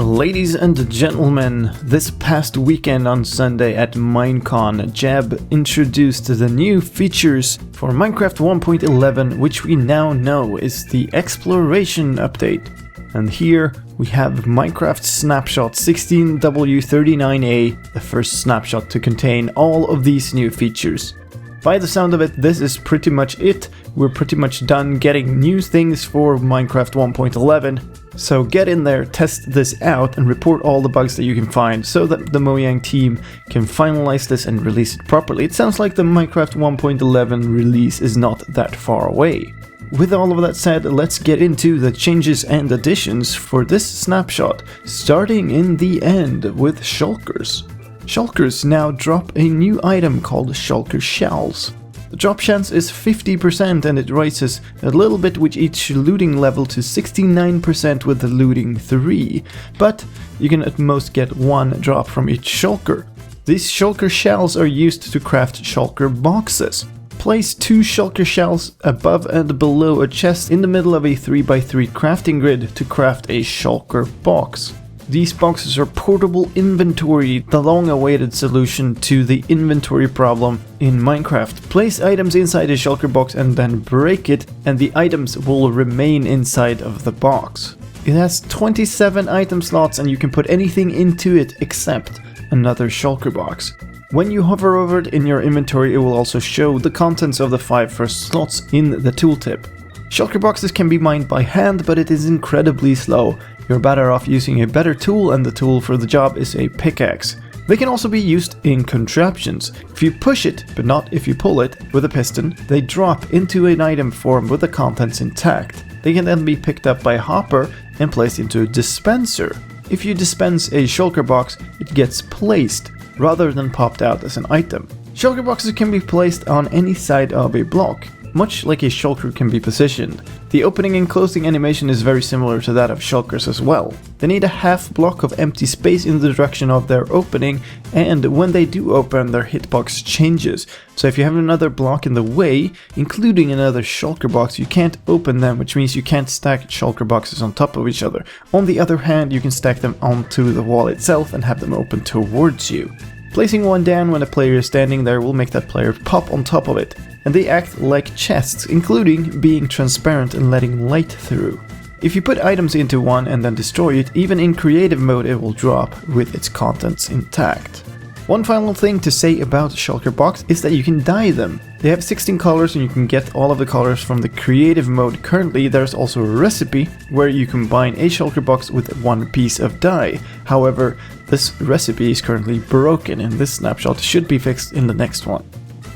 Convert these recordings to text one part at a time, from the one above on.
Ladies and gentlemen, this past weekend on Sunday at Minecon, Jab introduced the new features for Minecraft 1.11, which we now know is the exploration update. And here we have Minecraft Snapshot 16w39a, the first snapshot to contain all of these new features. By the sound of it, this is pretty much it. We're pretty much done getting new things for Minecraft 1.11. So get in there, test this out, and report all the bugs that you can find so that the Mojang team can finalize this and release it properly. It sounds like the Minecraft 1.11 release is not that far away. With all of that said, let's get into the changes and additions for this snapshot, starting in the end with Shulkers. Shulkers now drop a new item called Shulker Shells. The drop chance is 50% and it rises a little bit with each looting level to 69% with the looting 3, but you can at most get one drop from each shulker. These Shulker Shells are used to craft Shulker Boxes. Place 2 Shulker Shells above and below a chest in the middle of a 3x3 crafting grid to craft a Shulker Box. These boxes are portable inventory, the long-awaited solution to the inventory problem in Minecraft. Place items inside a shulker box and then break it, and the items will remain inside of the box. It has 27 item slots and you can put anything into it except another shulker box. When you hover over it in your inventory, it will also show the contents of the 5 first slots in the tooltip. Shulker boxes can be mined by hand, but it is incredibly slow. You're better off using a better tool, and the tool for the job is a pickaxe. They can also be used in contraptions. If you push it, but not if you pull it, with a piston, they drop into an item form with the contents intact. They can then be picked up by a hopper and placed into a dispenser. If you dispense a shulker box, it gets placed, rather than popped out as an item. Shulker boxes can be placed on any side of a block, much like a shulker can be positioned. The opening and closing animation is very similar to that of shulkers as well. They need a half block of empty space in the direction of their opening, and when they do open, their hitbox changes. So if you have another block in the way, including another shulker box, you can't open them, which means you can't stack shulker boxes on top of each other. On the other hand, you can stack them onto the wall itself and have them open towards you. Placing one down when a player is standing there will make that player pop on top of it, and they act like chests, including being transparent and letting light through. If you put items into one and then destroy it, even in creative mode it will drop with its contents intact. One final thing to say about Shulker Box is that you can dye them. They have 16 colors and you can get all of the colors from the creative mode. Currently there's also a recipe where you combine a Shulker Box with one piece of dye. However, this recipe is currently broken and this snapshot should be fixed in the next one.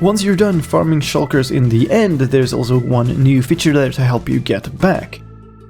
Once you're done farming shulkers in the end, there's also one new feature there to help you get back.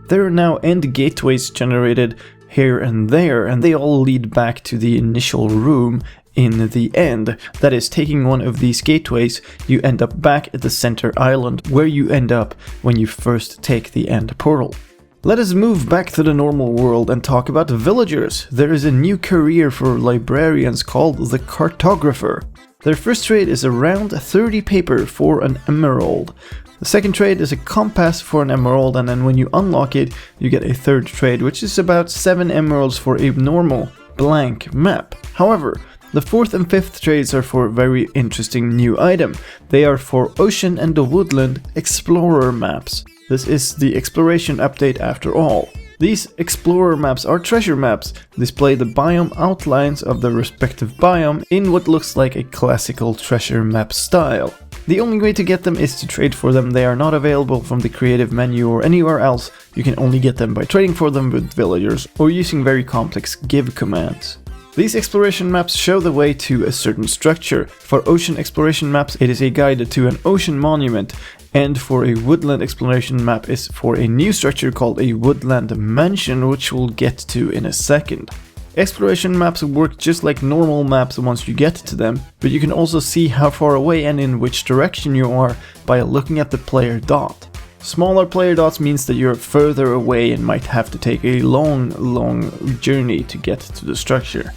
There are now end gateways generated here and there, and they all lead back to the initial room in the end. That is, taking one of these gateways, you end up back at the center island, where you end up when you first take the end portal. Let us move back to the normal world and talk about villagers. There is a new career for librarians called the Cartographer. Their first trade is around 30 paper for an emerald. The second trade is a compass for an emerald, and then when you unlock it, you get a third trade, which is about 7 emeralds for a normal blank map. However, the fourth and fifth trades are for a very interesting new item. They are for Ocean and Woodland Explorer Maps. This is the exploration update after all. These explorer maps are treasure maps, display the biome outlines of the respective biome in what looks like a classical treasure map style. The only way to get them is to trade for them. They are not available from the creative menu or anywhere else. You can only get them by trading for them with villagers or using very complex give commands. These exploration maps show the way to a certain structure. For ocean exploration maps, it is a guide to an ocean monument, and for a woodland exploration map is for a new structure called a woodland mansion, which we'll get to in a second. Exploration maps work just like normal maps once you get to them, but you can also see how far away and in which direction you are by looking at the player dot. Smaller player dots means that you're further away and might have to take a long journey to get to the structure.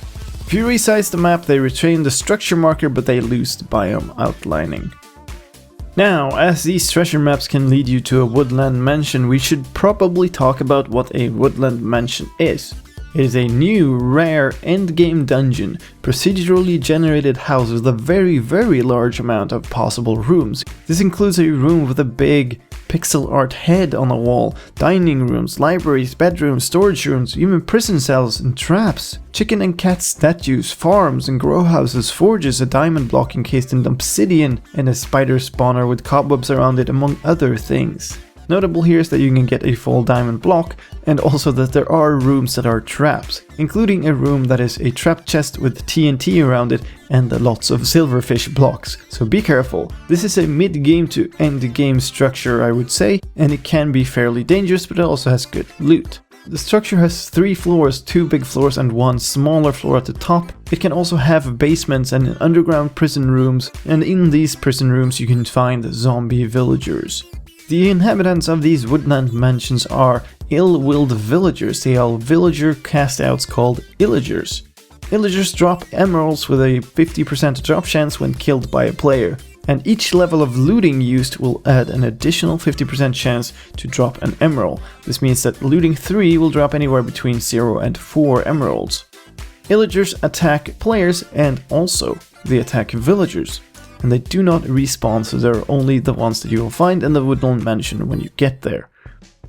If you resize the map, they retain the structure marker, but they lose the biome outlining. Now, as these treasure maps can lead you to a woodland mansion, we should probably talk about what a woodland mansion is. It is a new, rare, endgame dungeon, procedurally generated house with a very large amount of possible rooms. This includes a room with a big pixel art head on the wall, dining rooms, libraries, bedrooms, storage rooms, even prison cells and traps, chicken and cat statues, farms and grow houses, forges, a diamond block encased in obsidian, and a spider spawner with cobwebs around it, among other things. Notable here is that you can get a full diamond block, and also that there are rooms that are traps, including a room that is a trap chest with TNT around it and lots of silverfish blocks, so be careful. This is a mid-game to end-game structure, I would say, and it can be fairly dangerous, but it also has good loot. The structure has 3 floors, 2 big floors and 1 smaller floor at the top. It can also have basements and underground prison rooms, and in these prison rooms you can find zombie villagers. The inhabitants of these woodland mansions are ill-willed villagers. They are villager castouts called illagers. Illagers drop emeralds with a 50% drop chance when killed by a player, and each level of looting used will add an additional 50% chance to drop an emerald. This means that looting 3 will drop anywhere between 0 and 4 emeralds. Illagers attack players and also they attack villagers. And they do not respawn, so they're only the ones that you will find in the Woodland Mansion when you get there.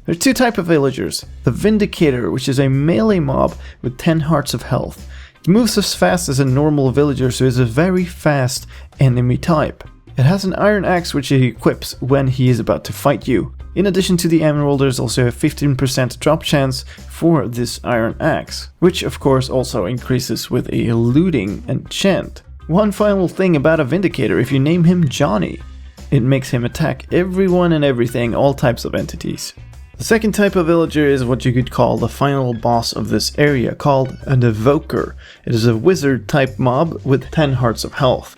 There are 2 types of villagers. The Vindicator, which is a melee mob with 10 hearts of health. It moves as fast as a normal villager, so it's a very fast enemy type. It has an iron axe which he equips when he is about to fight you. In addition to the emerald, there's also a 15% drop chance for this iron axe, which of course also increases with a looting enchant. One final thing about a Vindicator, if you name him Johnny, it makes him attack everyone and everything, all types of entities. The second type of villager is what you could call the final boss of this area, called an evoker. It is a wizard type mob with 10 hearts of health.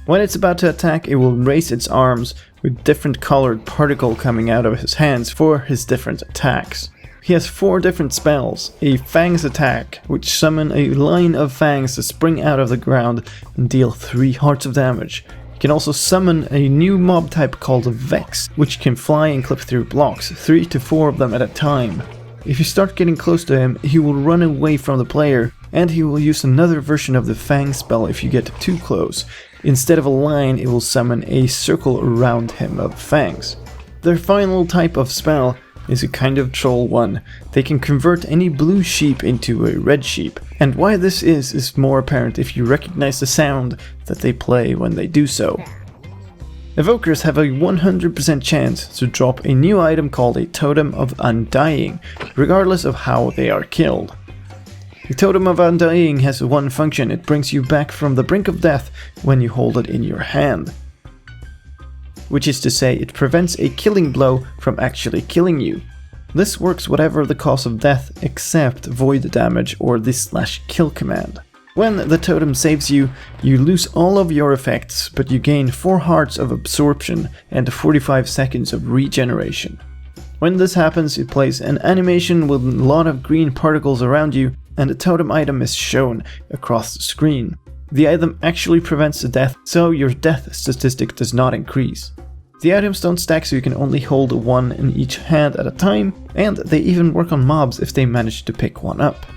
When it's about to attack, it will raise its arms with different colored particle coming out of his hands for his different attacks. He has 4 different spells. A Fangs attack, which summon a line of fangs to spring out of the ground and deal 3 hearts of damage. He can also summon a new mob type called Vex, which can fly and clip through blocks, 3 to 4 of them at a time. If you start getting close to him, he will run away from the player, and he will use another version of the Fang spell if you get too close. Instead of a line, it will summon a circle around him of fangs. Their final type of spell is a kind of troll one. They can convert any blue sheep into a red sheep, and why this is more apparent if you recognize the sound that they play when they do so. Evokers have a 100% chance to drop a new item called a Totem of Undying, regardless of how they are killed. The Totem of Undying has one function: it brings you back from the brink of death when you hold it in your hand. Which is to say, it prevents a killing blow from actually killing you. This works whatever the cause of death except void damage or the /kill command. When the totem saves you, you lose all of your effects, but you gain 4 hearts of absorption and 45 seconds of regeneration. When this happens, it plays an animation with a lot of green particles around you, and a totem item is shown across the screen. The item actually prevents the death, so your death statistic does not increase. The items don't stack, so you can only hold 1 in each hand at a time, and they even work on mobs if they manage to pick one up.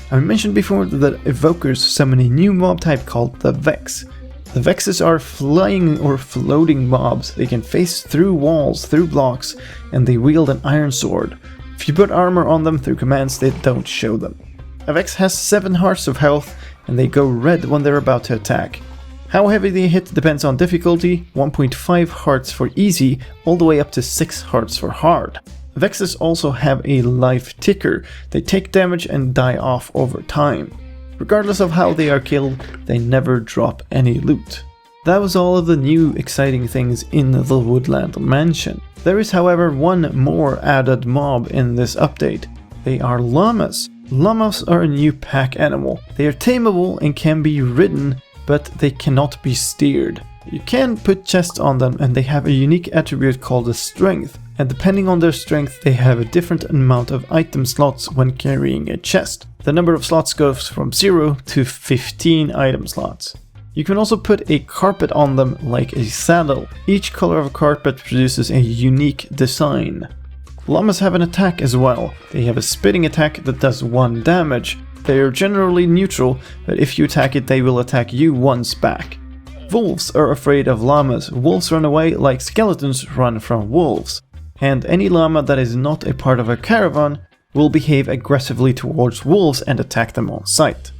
I mentioned before that evokers summon a new mob type called the Vex. The Vexes are flying or floating mobs. They can phase through walls, through blocks, and they wield an iron sword. If you put armor on them through commands, they don't show them. A Vex has 7 hearts of health, and they go red when they're about to attack. How heavy they hit depends on difficulty, 1.5 hearts for easy, all the way up to 6 hearts for hard. Vexes also have a life ticker. They take damage and die off over time. Regardless of how they are killed, they never drop any loot. That was all of the new exciting things in the Woodland Mansion. There is, however, one more added mob in this update. They are llamas. Llamas are a new pack animal. They are tameable and can be ridden, but they cannot be steered. You can put chests on them, and they have a unique attribute called a strength. And depending on their strength, they have a different amount of item slots when carrying a chest. The number of slots goes from 0 to 15 item slots. You can also put a carpet on them like a saddle. Each color of carpet produces a unique design. Llamas have an attack as well. They have a spitting attack that does 1 damage. They are generally neutral, but if you attack it, they will attack you once back. Wolves are afraid of llamas. Wolves run away like skeletons run from wolves. And any llama that is not a part of a caravan will behave aggressively towards wolves and attack them on sight.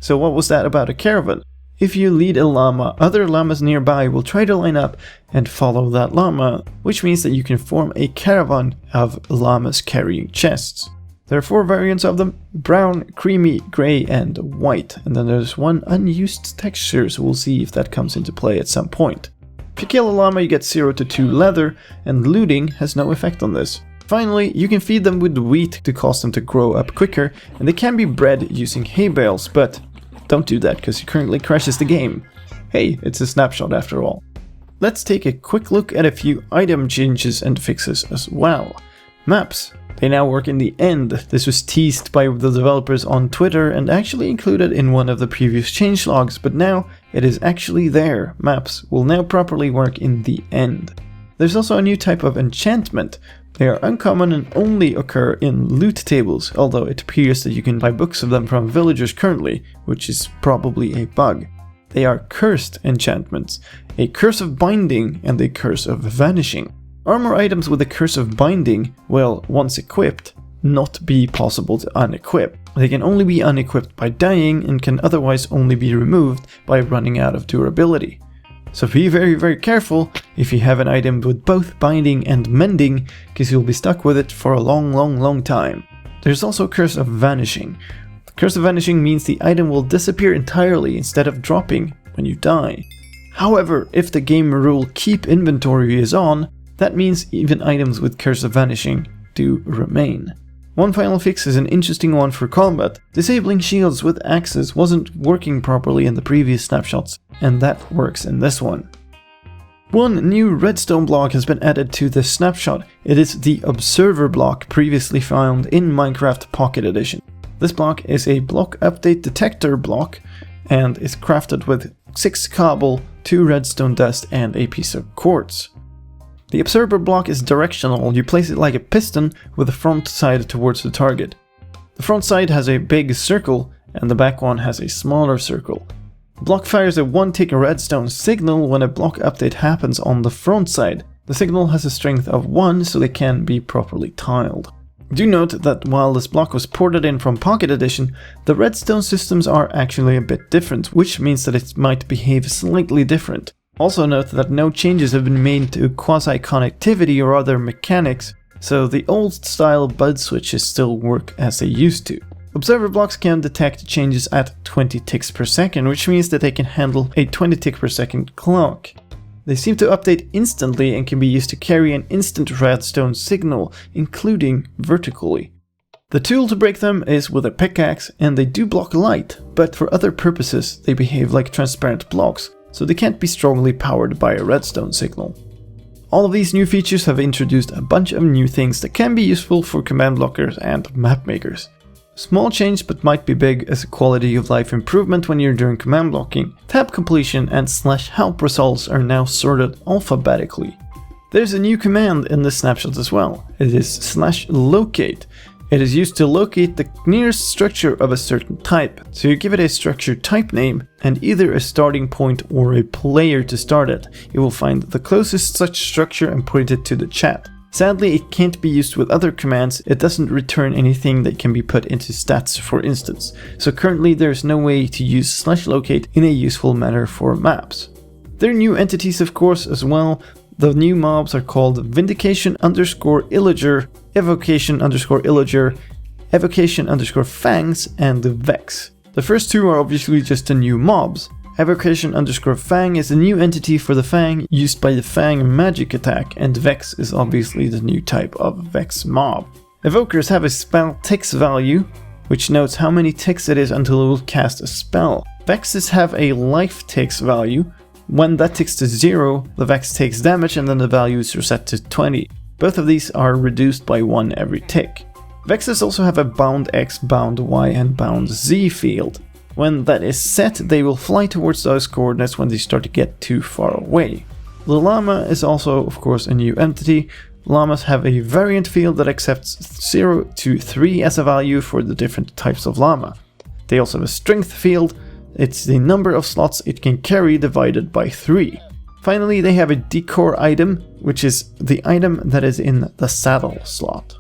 So what was that about a caravan? If you lead a llama, other llamas nearby will try to line up and follow that llama, which means that you can form a caravan of llamas carrying chests. There are 4 variants of them: brown, creamy, grey and white, and then there's one unused texture, so we'll see if that comes into play at some point. If you kill a llama, you get 0 to 2 leather, and looting has no effect on this. Finally, you can feed them with wheat to cause them to grow up quicker, and they can be bred using hay bales, but don't do that because it currently crashes the game. Hey, it's a snapshot after all. Let's take a quick look at a few item changes and fixes as well. Maps. They now work in the end. This was teased by the developers on Twitter and actually included in one of the previous changelogs, but now it is actually there. Maps will now properly work in the end. There's also a new type of enchantment. They are uncommon and only occur in loot tables, although it appears that you can buy books of them from villagers currently, which is probably a bug. They are cursed enchantments, a curse of binding and a curse of vanishing. Armor items with a curse of binding will, once equipped, not be possible to unequip. They can only be unequipped by dying and can otherwise only be removed by running out of durability. So be very careful if you have an item with both binding and mending, because you'll be stuck with it for a long time. There's also Curse of Vanishing. The Curse of Vanishing means the item will disappear entirely instead of dropping when you die. However, if the game rule Keep Inventory is on, that means even items with Curse of Vanishing do remain. One final fix is an interesting one for combat. Disabling shields with axes wasn't working properly in the previous snapshots, and that works in this one. One new redstone block has been added to the snapshot. It is the Observer block previously found in Minecraft Pocket Edition. This block is a block update detector block and is crafted with 6 cobble, 2 redstone dust and a piece of quartz. The Observer block is directional. You place it like a piston with the front side towards the target. The front side has a big circle and the back one has a smaller circle. The block fires a 1-tick redstone signal when a block update happens on the front side. The signal has a strength of 1, so they can be properly tiled. Do note that while this block was ported in from Pocket Edition, the redstone systems are actually a bit different, which means that it might behave slightly different. Also note that no changes have been made to quasi-connectivity or other mechanics, so the old style bud switches still work as they used to. Observer blocks can detect changes at 20 ticks per second, which means that they can handle a 20 tick per second clock. They seem to update instantly and can be used to carry an instant redstone signal, including vertically. The tool to break them is with a pickaxe, and they do block light, but for other purposes they behave like transparent blocks, so they can't be strongly powered by a redstone signal. All of these new features have introduced a bunch of new things that can be useful for command blockers and map makers. Small change but might be big as a quality of life improvement when you're doing command blocking. Tab completion and /help results are now sorted alphabetically. There's a new command in this snapshot as well. It is /locate. It is used to locate the nearest structure of a certain type. So you give it a structure type name and either a starting point or a player to start it. It will find the closest such structure and point it to the chat. Sadly, it can't be used with other commands. It doesn't return anything that can be put into stats, for instance. So currently there's no way to use /locate in a useful manner for maps. There are new entities of course as well. The new mobs are called Vindication_Illager, Evocation_Illager, Evocation_Fangs, and Vex. The first two are obviously just the new mobs. Evocation_Fang is a new entity for the Fang used by the Fang magic attack, and Vex is obviously the new type of Vex mob. Evokers have a spell ticks value, which notes how many ticks it is until it will cast a spell. Vexes have a life ticks value. When that ticks to 0, the Vex takes damage and then the values are set to 20. Both of these are reduced by 1 every tick. Vexes also have a bound X, bound Y, and bound Z field. When that is set, they will fly towards those coordinates when they start to get too far away. The Llama is also, of course, a new entity. Llamas have a variant field that accepts 0 to 3 as a value for the different types of llama. They also have a strength field. It's the number of slots it can carry divided by 3. Finally, they have a decor item, which is the item that is in the saddle slot.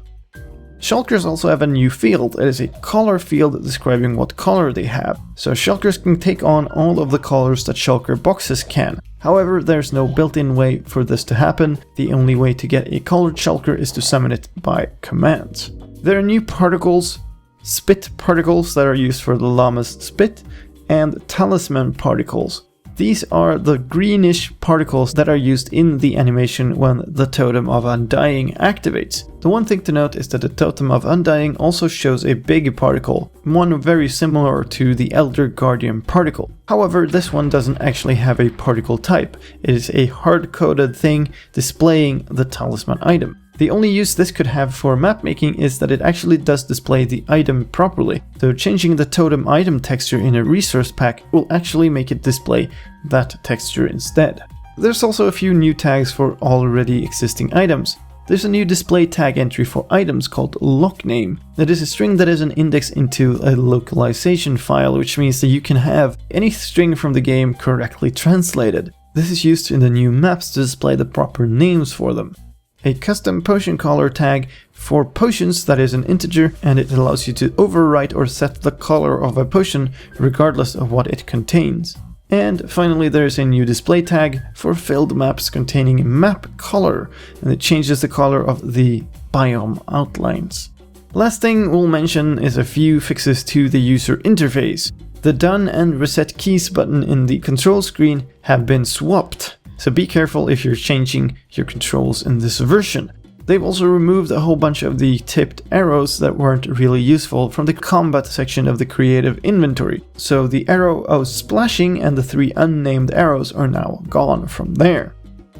Shulkers also have a new field. It is a color field describing what color they have. So Shulkers can take on all of the colors that Shulker Boxes can. However, there's no built-in way for this to happen. The only way to get a colored Shulker is to summon it by commands. There are new particles, spit particles that are used for the Llamas spit, and talisman particles. These are the greenish particles that are used in the animation when the Totem of Undying activates. The one thing to note is that the Totem of Undying also shows a big particle, one very similar to the Elder Guardian particle. However, this one doesn't actually have a particle type. It is a hard-coded thing displaying the talisman item. The only use this could have for map making is that it actually does display the item properly, so changing the totem item texture in a resource pack will actually make it display that texture instead. There's also a few new tags for already existing items. There's a new display tag entry for items called lockname. That is a string that is an index into a localization file, which means that you can have any string from the game correctly translated. This is used in the new maps to display the proper names for them. A custom potion color tag for potions that is an integer, and it allows you to overwrite or set the color of a potion regardless of what it contains. And finally, there is a new display tag for filled maps containing map color, and it changes the color of the biome outlines. Last thing we'll mention is a few fixes to the user interface. The done and reset keys button in the control screen have been swapped. So be careful if you're changing your controls in this version. They've also removed a whole bunch of the tipped arrows that weren't really useful from the combat section of the creative inventory. So the arrow of splashing and the 3 unnamed arrows are now gone from there.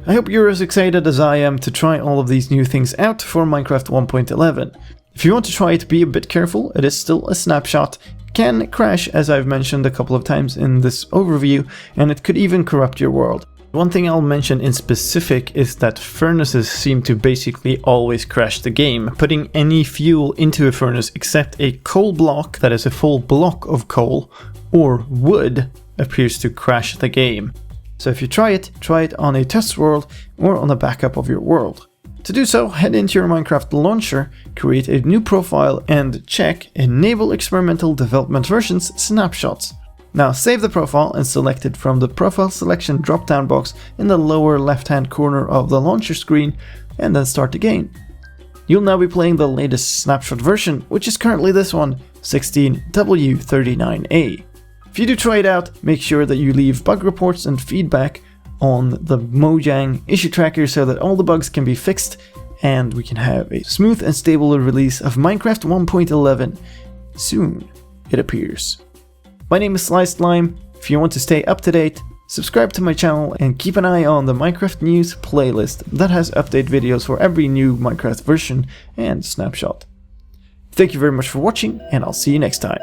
I hope you're as excited as I am to try all of these new things out for Minecraft 1.11. If you want to try it, be a bit careful. It is still a snapshot. Can crash, as I've mentioned a couple of times in this overview, and it could even corrupt your world. One thing I'll mention in specific is that furnaces seem to basically always crash the game. Putting any fuel into a furnace except a coal block that is a full block of coal or wood appears to crash the game. So if you try it on a test world or on a backup of your world. To do so, head into your Minecraft launcher, create a new profile and check Enable Experimental Development Versions Snapshots. Now save the profile and select it from the profile selection drop-down box in the lower left-hand corner of the launcher screen, and then start the game. You'll now be playing the latest snapshot version, which is currently this one, 16w39a. If you do try it out, make sure that you leave bug reports and feedback on the Mojang issue tracker so that all the bugs can be fixed and we can have a smooth and stable release of Minecraft 1.11 soon, it appears. My name is slicedlime. If you want to stay up to date, subscribe to my channel and keep an eye on the Minecraft News playlist that has update videos for every new Minecraft version and snapshot. Thank you very much for watching, and I'll see you next time.